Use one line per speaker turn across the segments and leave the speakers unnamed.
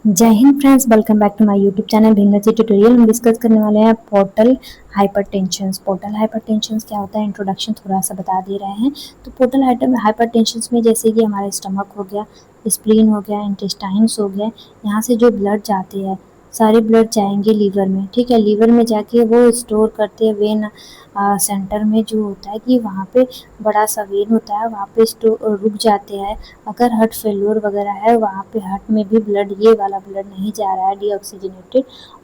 जय Hind friends, welcome back to my YouTube channel Bhinnati tutorial. हम discuss करने वाले हैं पोर्टल हाइपरटेंशन। पोर्टल हाइपरटेंशन क्या होता है, इंट्रोडक्शन थोड़ा सा बता दे रहे हैं। तो पोर्टल हाइपरटेंशन में जैसे कि हमारे स्टमक हो गया, स्प्लीन हो गया, इंटेस्टाइन्स हो गया, यहाँ से जो ब्लड जाते हैं सारे ब्लड जाएंगे लीवर में। ठीक है, लीवर में जाके वो स्टोर करते हैं वेन सेंटर में जो होता है कि वहाँ पे बड़ा सा वेन होता है, वहाँ पे रुक जाते हैं। अगर हार्ट फेल्योर वगैरह है, वहाँ पे हार्ट में भी ब्लड, ये वाला ब्लड नहीं जा रहा है,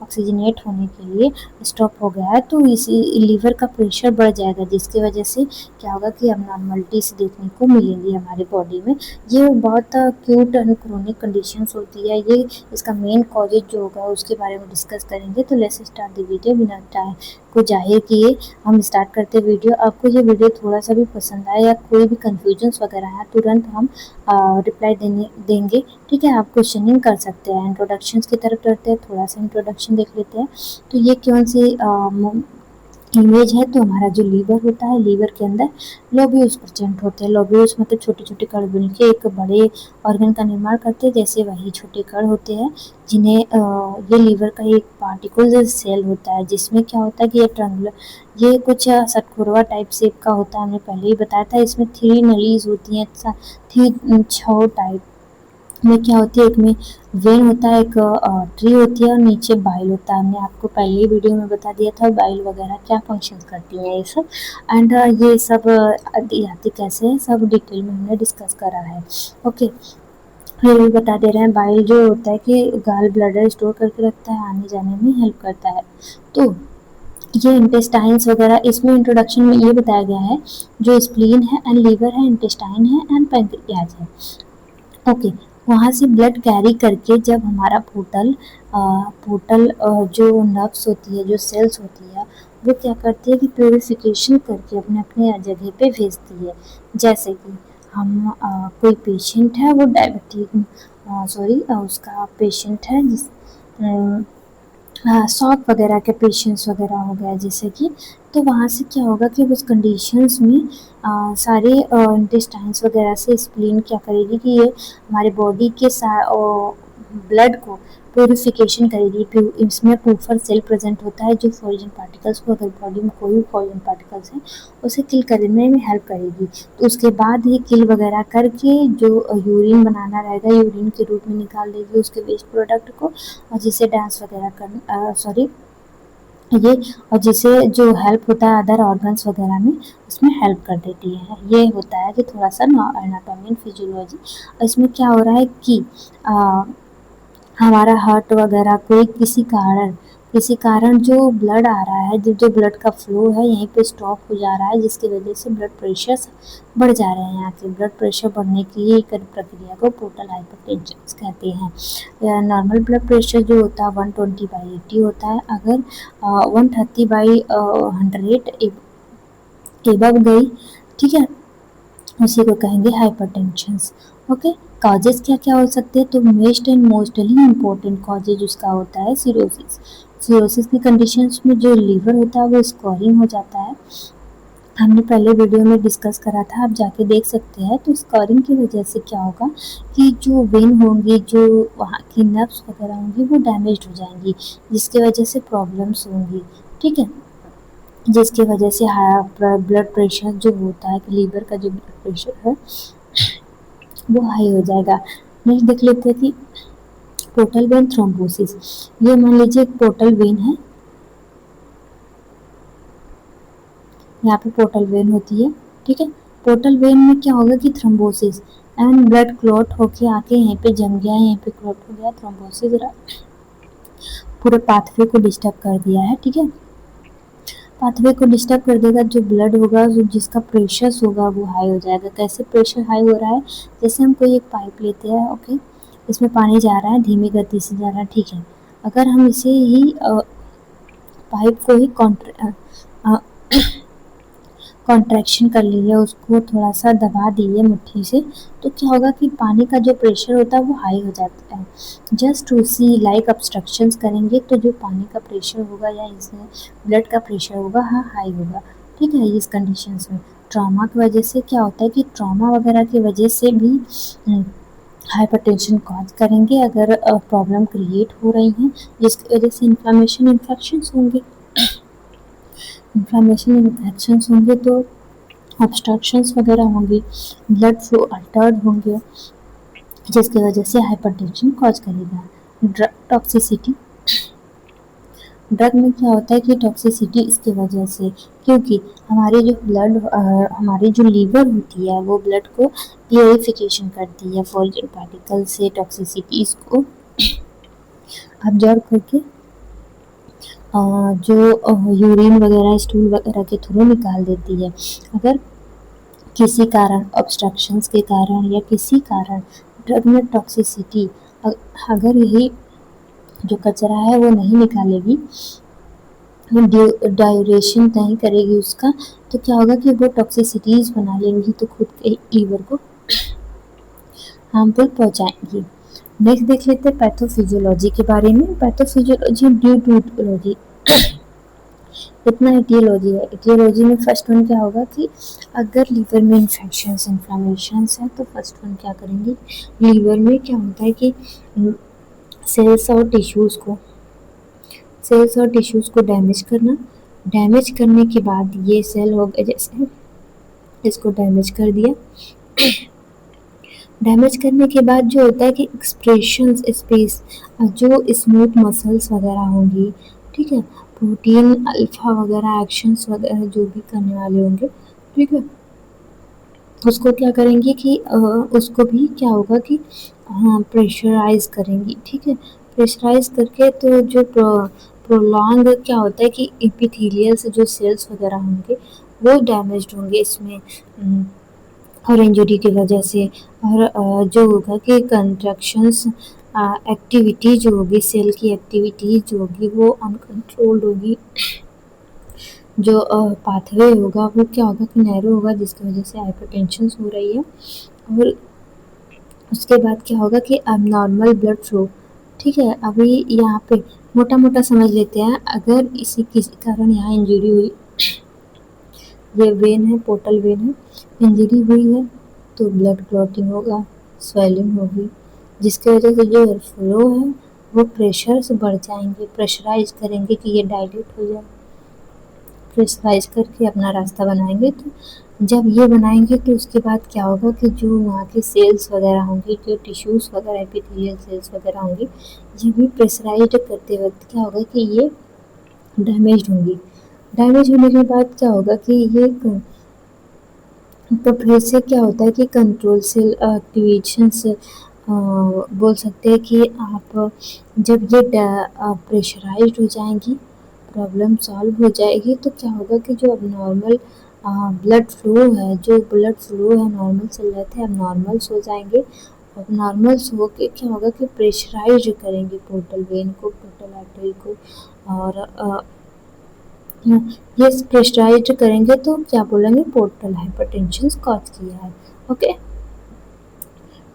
ऑक्सीजनेट होने के लिए स्टॉप हो गया है, तो इसी लीवर का प्रेशर बढ़ जाएगा, जिसकी वजह से क्या होगा कि अबनॉर्मलिटीज देखने को मिलेंगी हमारे बॉडी में। ये बहुत क्यूट एंड क्रोनिक कंडीशंस होती है। ये इसका मेन कॉजेज जो होगा उसके बारे में डिस्कस करेंगे। तो लेट्स स्टार्ट द वीडियो। बिना टाइम को जाहिर किए हम स्टार्ट करते वीडियो। आपको ये वीडियो थोड़ा सा भी पसंद आए या कोई भी कंफ्यूजन्स वगैरह है, तुरंत हम रिप्लाई देंगे। ठीक है, आप क्वेश्चनिंग कर सकते हैं। इंट्रोडक्शन की तरफ करते हैं, थोड़ा सा इंट्रोडक्शन देख लेते हैं। तो ये कौन सी इमेज है, तो हमारा जो लीवर होता है, लीवर के अंदर लोब्यूल्स प्रेजेंट होते हैं। लोब्यूल्स मतलब छोटे छोटे कण मिलके एक बड़े ऑर्गन का निर्माण करते हैं, जैसे वही छोटे कण होते हैं जिन्हें ये लीवर का एक पार्टिकल सेल होता है, जिसमें क्या होता है कि ये ट्रायंगुलर, ये कुछ षटकोरवा टाइप शेप का होता है। हमने पहले ही बताया था। इसमें 3 नलीज होती हैं, 6 टाइप में क्या होती है, एक में वेन होता है, एक ट्री होती है और नीचे बाइल होता है। हमने आपको पहले ही वीडियो में बता दिया था बाइल वगैरह क्या फंक्शन करती हैं ये सब। एंड ये सब आती कैसे है, सब डिटेल में हमने डिस्कस करा है। ओके, फिर भी बता दे रहे हैं, बाइल जो होता है कि गाल ब्लडर स्टोर करके रखता है, आने जाने में हेल्प करता है। तो ये इंटेस्टाइन्स वगैरह, इसमें इंट्रोडक्शन में ये बताया गया है, जो स्प्लीन है एंड लीवर है, इंटेस्टाइन है एंड पैंक्रियाज है। ओके, वहाँ से ब्लड कैरी करके जब हमारा पोर्टल जो नर्व्स होती है, जो सेल्स होती है, वो क्या करती है कि प्योरिफिकेशन करके अपने अपने जगह पे भेजती है। जैसे कि हम कोई पेशेंट है, वो डायबिटिक उसका पेशेंट है, जिस शॉक वगैरह के पेशेंट्स वगैरह हो गया जैसे कि, तो वहाँ से क्या होगा कि उस कंडीशंस में सारे इंटेस्टाइन्स वगैरह से स्प्लीन क्या करेगी कि ये हमारे बॉडी के ब्लड को प्योरिफिकेशन करेगी। इसमें प्रूफर सेल प्रेजेंट होता है, जो फॉरेन पार्टिकल्स को, अगर बॉडी में कोई भी फॉरेन पार्टिकल्स है, उसे किल करने में हेल्प करेगी। तो उसके बाद ये किल वगैरह करके जो यूरिन बनाना रहेगा, यूरिन के रूप में निकाल देगी उसके वेस्ट प्रोडक्ट को, और जिसे डांस वगैरह कर ये, और जिसे जो हेल्प होता है अदर ऑर्गन्स वगैरह में, उसमें हेल्प कर देती है। ये होता है कि थोड़ा सा एनाटॉमी एंड फिजियोलॉजी। इसमें क्या हो रहा है कि हमारा हार्ट वगैरह कोई किसी कारण जो ब्लड आ रहा है, जो ब्लड का फ्लो है यहीं पे स्टॉप हो जा रहा है, जिसकी वजह से ब्लड प्रेशर बढ़ जा रहे हैं। यहाँ के ब्लड प्रेशर बढ़ने की एक प्रक्रिया को पोर्टल हाइपरटेंशन कहते हैं। नॉर्मल ब्लड प्रेशर जो होता है 120/80 होता है। अगर 130/100 एबव गई, ठीक है, उसी को कहेंगे हाइपरटेंशन। ओके, कॉजेज क्या क्या हो सकते हैं, तो मोस्टली इम्पोर्टेंट कॉजेज उसका होता है सिरोसिस। सिरोसिस की कंडीशंस में जो लीवर होता है वो स्कॉरिंग हो जाता है। हमने पहले वीडियो में डिस्कस करा था, आप जाके देख सकते हैं। तो स्कॉरिंग की वजह से क्या होगा कि जो वेन होंगी, जो वहाँ की नर्व्स वगैरह होंगी, वो डैमेज हो जाएंगी, जिसकी वजह से प्रॉब्लम्स होंगी। ठीक है, जिसकी वजह से ब्लड प्रेशर जो होता है, लीवर का जो ब्लड प्रेशर है वो हाई हो जाएगा। नेक्स्ट देख लेते हैं कि पोर्टल वेन थ्रोम्बोसिस। ये मान लीजिए एक पोर्टल वेन है, यहाँ पे पोर्टल वेन होती है। ठीक है, पोर्टल वेन में क्या होगा कि थ्रोम्बोसिस एंड ब्लड क्लॉट होके आके यहीं पे जम गया, यहीं पे क्लॉट हो गया, थ्रोम्बोसिस पूरे पाथवे को डिस्टर्ब कर दिया है। ठीक है, पाथवे को डिस्टर्ब कर देगा, जो ब्लड होगा, जिसका प्रेशर होगा वो हाई हो जाएगा। कैसे प्रेशर हाई हो रहा है, जैसे हम कोई एक पाइप लेते हैं, ओके, इसमें पानी जा रहा है, धीमी गति से जा रहा है। ठीक है, अगर हम इसे ही पाइप को ही कॉन्ट्रैक्शन कर लिए, उसको थोड़ा सा दबा दिए मुट्ठी से, तो क्या होगा कि पानी का जो प्रेशर होता है वो हाई हो जाता है। जस्ट उसी लाइक ऑब्स्ट्रक्शंस करेंगे तो जो पानी का प्रेशर होगा या इसमें ब्लड का प्रेशर होगा, हाँ, हाई होगा। ठीक है, इस कंडीशंस में ट्रॉमा की वजह से क्या होता है कि ट्रॉमा वगैरह की वजह से भी हाइपरटेंशन कॉज करेंगे अगर प्रॉब्लम क्रिएट हो रही हैं, जिसकी वजह से इन्फ्लामेशन इन्फेक्शंस होंगे। इन्फ्लामेशन इन्फेक्शंस होंगे तो ऑब्स्ट्रक्शंस वगैरह होंगी, ब्लड फ्लो अल्टर्ड होंगे, जिसकी वजह से हाइपरटेंशन कॉज करेगा। ड्रग टॉक्सिसिटी, ड्रग में क्या होता है कि टॉक्सिसिटी इसकी वजह से, क्योंकि हमारी जो लीवर होती है वो ब्लड को प्योरिफिकेशन करती है फॉरेन पार्टिकल से, टॉक्सिसिटीज को ऑब्जर्व करके जो यूरिन वगैरह स्टूल वगैरह के थ्रू निकाल देती है। अगर किसी कारण ऑब्स्ट्रक्शंस के कारण या किसी कारण ड्रग में टॉक्सिसिटी, अगर यही जो कचरा है वो नहीं निकालेगी, डायूरेशन नहीं करेगी उसका, तो क्या होगा कि वो टॉक्सिसिटीज बना लेंगी तो खुद के लीवर को हार्मफुल पहुंचाएंगी। नेक्स्ट देख लेते हैं पैथोफिजियोलॉजी के बारे में। पैथोफिजियोलॉजी ड्यू टू इटियोलॉजी, इतना इटियोलॉजी है। इटियोलॉजी में फर्स्ट वन क्या होगा कि अगर लीवर में इन्फेक्शंस इन्फ्लामेशंस है तो फर्स्ट वन क्या करेंगे, लीवर में क्या होता है कि सेल्स और टिश्यूज़ को डैमेज करना, डैमेज करने के बाद ये सेल हो गए, जैसे इसको डैमेज कर दिया, डैमेज करने के बाद जो होता है कि एक्सप्रेशन स्पेस, जो स्मूथ मसल्स वगैरह होंगी, ठीक है, प्रोटीन अल्फा वगैरह एक्शंस वगैरह जो भी करने वाले होंगे, ठीक है, उसको क्या करेंगे कि उसको भी क्या होगा कि हाँ प्रेशराइज करेंगी, ठीक है, प्रेशराइज करके तो जो प्रोलॉन्ग क्या होता है कि एपिथेलियल से जो सेल्स वगैरह होंगे वो डैमेज्ड होंगे इसमें और इंजरी की वजह से, और जो होगा कि कंट्रैक्शंस एक्टिविटी जो होगी, सेल की एक्टिविटी जो होगी वो अनकंट्रोल्ड होगी, जो पाथवे होगा वो क्या होगा कि नैरो होगा, जिसकी वजह से हाइपरटेंशन हो रही है। और उसके बाद क्या होगा कि अबनॉर्मल ब्लड फ्लो, ठीक है, अभी यहाँ पे मोटा मोटा समझ लेते हैं, अगर किसी कारण यहाँ इंजरी हुई, ये वेन है, पोर्टल वेन है, इंजरी हुई है तो ब्लड क्लॉटिंग होगा, स्वेलिंग होगी, जिसकी वजह से जो फ्लो है वो प्रेशर से बढ़ जाएंगे, प्रेशराइज करेंगे कि ये डायल्यूट हो जाए, प्रेशराइज करके अपना रास्ता बनाएंगे। तो जब ये बनाएंगे तो उसके बाद क्या होगा कि जो वहाँ के सेल्स वगैरह होंगे, जो टिश्यूज़ वगैरह एपिथेलियल सेल्स वगैरह होंगी, ये भी प्रेशराइज करते वक्त क्या होगा कि ये डैमेज होंगी। डैमेज होने के बाद क्या होगा कि ये तो फिर से क्या होता है कि कंट्रोल सेल एक्टिवेशन से बोल सकते हैं कि आप जब ये प्रेशराइज्ड हो जाएंगी, प्रॉब्लम सॉल्व हो जाएगी, तो क्या होगा कि जो अब नॉर्मल ब्लड फ्लो है, नॉर्मल चल रहे थे अब नॉर्मल्स हो जाएंगे। अब नॉर्मल्स हो के क्या होगा कि प्रेशराइज करेंगे पोर्टल वेन को, पोर्टल आर्टरी को, और ये प्रेशराइज करेंगे तो क्या बोलेंगे, पोर्टल हाइपरटेंशन कॉज किया है। ओके,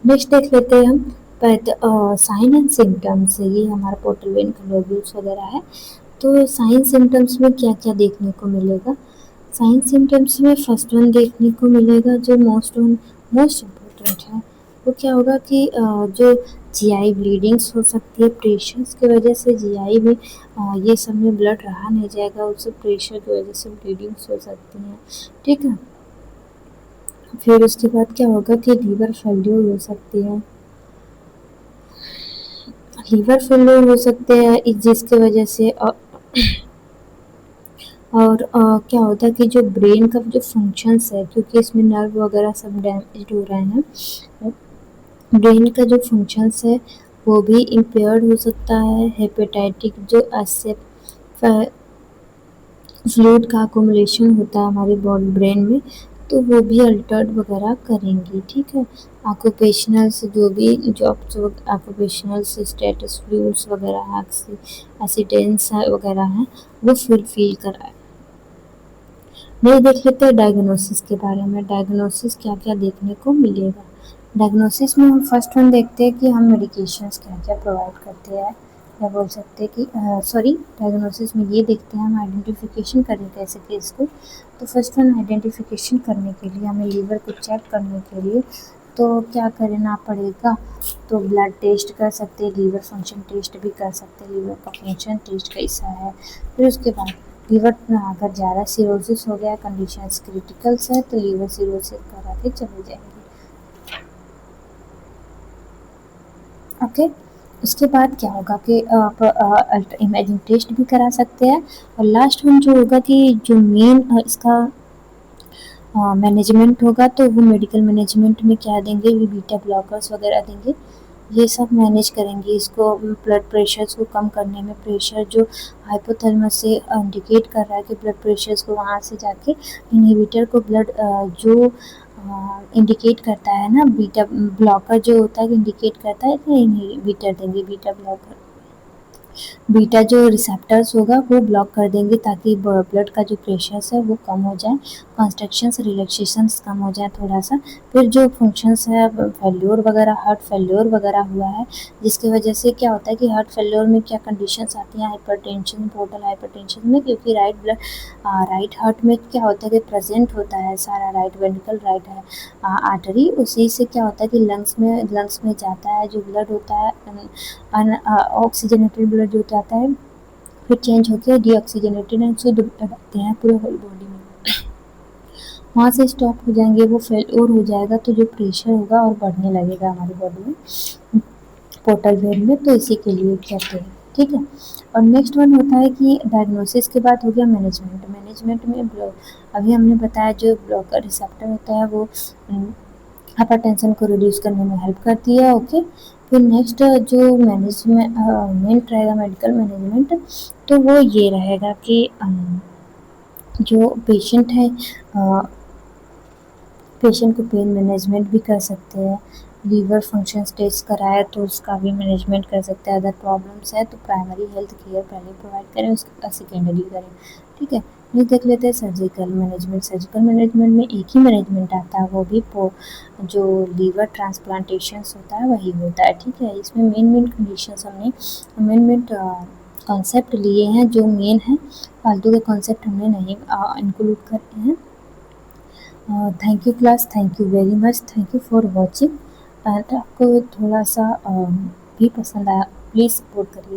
नेक्स्ट देख लेते हैं हम साइन एंड सिम्टम्स। ये हमारा पोर्टल वेन का लोब्यूल्स वगैरह है। तो साइन सिम्टम्स में क्या क्या देखने को मिलेगा, साइन सिम्टम्स में फर्स्ट वन देखने को मिलेगा जो मोस्ट इम्पोर्टेंट है, वो क्या होगा कि जो जीआई ब्लीडिंग्स हो सकती है, प्रेशर्स की वजह से जीआई में ये सब में ब्लड रहा नहीं जाएगा, उससे प्रेशर की वजह से ब्लीडिंग्स हो सकती हैं, ठीक है। फिर उसके बाद क्या होगा कि लीवर फेल्यूर हो सकती है, जिसकी वजह से और क्या होता है कि जो ब्रेन का जो फंक्शंस है, क्योंकि इसमें नर्व वगैरह सब डैमेज हो रहे हैं, ब्रेन का जो फंक्शंस है वो भी इम्पेयर्ड हो सकता है। हेपेटाइटिक जो फ्लूइड का अकोमुलेशन होता है हमारे बॉडी ब्रेन में, तो वो भी अल्टर्ड वगैरह करेंगी, ठीक है। ऑक्यूपेशनल्स जो भी जॉब्स, ऑक्यूपेशनल्स स्टेटस फ्लूइड्स वगैरह एक्सीडेंट्स वगैरह हैं वो फुलफिल कराए। नहीं देख लेते हैं डायग्नोसिस के बारे में। डायग्नोसिस क्या क्या देखने को मिलेगा, डायग्नोसिस में हम फर्स्ट वन देखते हैं कि हम मेडिकेशंस क्या क्या प्रोवाइड करते हैं, या बोल सकते हैं कि डायग्नोसिस में ये देखते हैं हम आइडेंटिफिकेशन करें कैसे केस को। तो फर्स्ट वन आइडेंटिफिकेशन करने के लिए हमें लीवर को चेक करने के लिए तो क्या करना पड़ेगा, तो ब्लड टेस्ट कर सकते हैं, लीवर फंक्शन टेस्ट भी कर सकते हैं, लीवर का फंक्शन टेस्ट कैसा है। फिर उसके बाद लीवर अगर ज़्यादा सिरोसिस हो गया, कंडीशन क्रिटिकल्स है, तो लीवर सिरोसिस करा के चले जाएंगे। ओके, उसके बाद क्या होगा कि आप इमेजिंग टेस्ट भी करा सकते हैं। और लास्ट वन जो होगा कि जो मेन इसका मैनेजमेंट होगा, तो वो मेडिकल मैनेजमेंट में क्या देंगे, वो बीटा ब्लॉकर्स वगैरह देंगे, ये सब मैनेज करेंगे इसको। ब्लड प्रेशर्स को कम करने में, प्रेशर जो हाइपोथैलेमस से इंडिकेट कर रहा है कि ब्लड प्रेशर्स को वहाँ से जाके इनहिबिटर को ब्लड जो इंडिकेट करता है ना, बीटा ब्लॉकर जो होता है इंडिकेट करता है कि इनहिबिटर देंगे, बीटा ब्लॉकर। बीटा जो रिसेप्टर्स होगा वो ब्लॉक कर देंगे ताकि ब्लड का जो प्रेशर्स है वो कम हो जाए, कॉन्स्ट्रक्शंस रिलैक्सेशंस कम हो जाए थोड़ा सा। फिर जो फंक्शंस है, फेल्योर वगैरह, हार्ट फेल्योर वगैरह हुआ है, जिसकी वजह से क्या होता है कि हार्ट फेल्योर में क्या कंडीशंस आती हैं, हाइपरटेंशन, पोर्टल हाइपरटेंशन में, क्योंकि राइट हार्ट में क्या होता है कि प्रेजेंट होता है सारा राइट वेंट्रिकल, राइट है आर्टरी, उसी से क्या होता है कि लंग्स में जाता है जो ब्लड होता है, ऑक्सीजनेटेड ब्लड जो जाता है, फिर चेंज होकर डीऑक्सीजनेटेड एंड शुद्ध ब्लड आते हैं पूरे होल बॉडी में, वहाँ से स्टॉप हो जाएंगे, वो फेल हो जाएगा, तो जो प्रेशर होगा और बढ़ने लगेगा हमारी बॉडी में, पोर्टल वेन में, तो इसी के लिए कहते हैं। ठीक है, और नेक्स्ट वन होता है कि डायग्नोसिस के बाद हो गया मैनेजमेंट। मैनेजमेंट में अभी हमने बताया जो ब्लॉकर रिसेप्टर होता है वो हाइपरटेंशन को रिड्यूस करने में हेल्प करती है। ओके, फिर नेक्स्ट जो मैनेजमेंट रहेगा, मेडिकल मैनेजमेंट, तो वो ये रहेगा कि जो पेशेंट है, पेशेंट को पेन मैनेजमेंट भी कर सकते हैं, लीवर फंक्शन टेस्ट कराया तो उसका भी मैनेजमेंट कर सकते हैं, अदर प्रॉब्लम्स है तो प्राइमरी हेल्थ केयर पहले प्रोवाइड करें, उसका सेकेंडरी करें। ठीक है, ये देख लेते हैं सर्जिकल मैनेजमेंट। सर्जिकल मैनेजमेंट में एक ही मैनेजमेंट आता है, वो भी जो लीवर ट्रांसप्लांटेशंस होता है वही होता है। ठीक है, इसमें मेन कंडीशंस हमने मेन कॉन्सेप्ट लिए हैं जो मेन है, फालतू के कॉन्सेप्ट हमने नहीं इंक्लूड करते हैं। Thank you class, thank you very much, thank you for watching. And आपको थोड़ा सा भी पसंद आया प्लीज़ सपोर्ट करिए।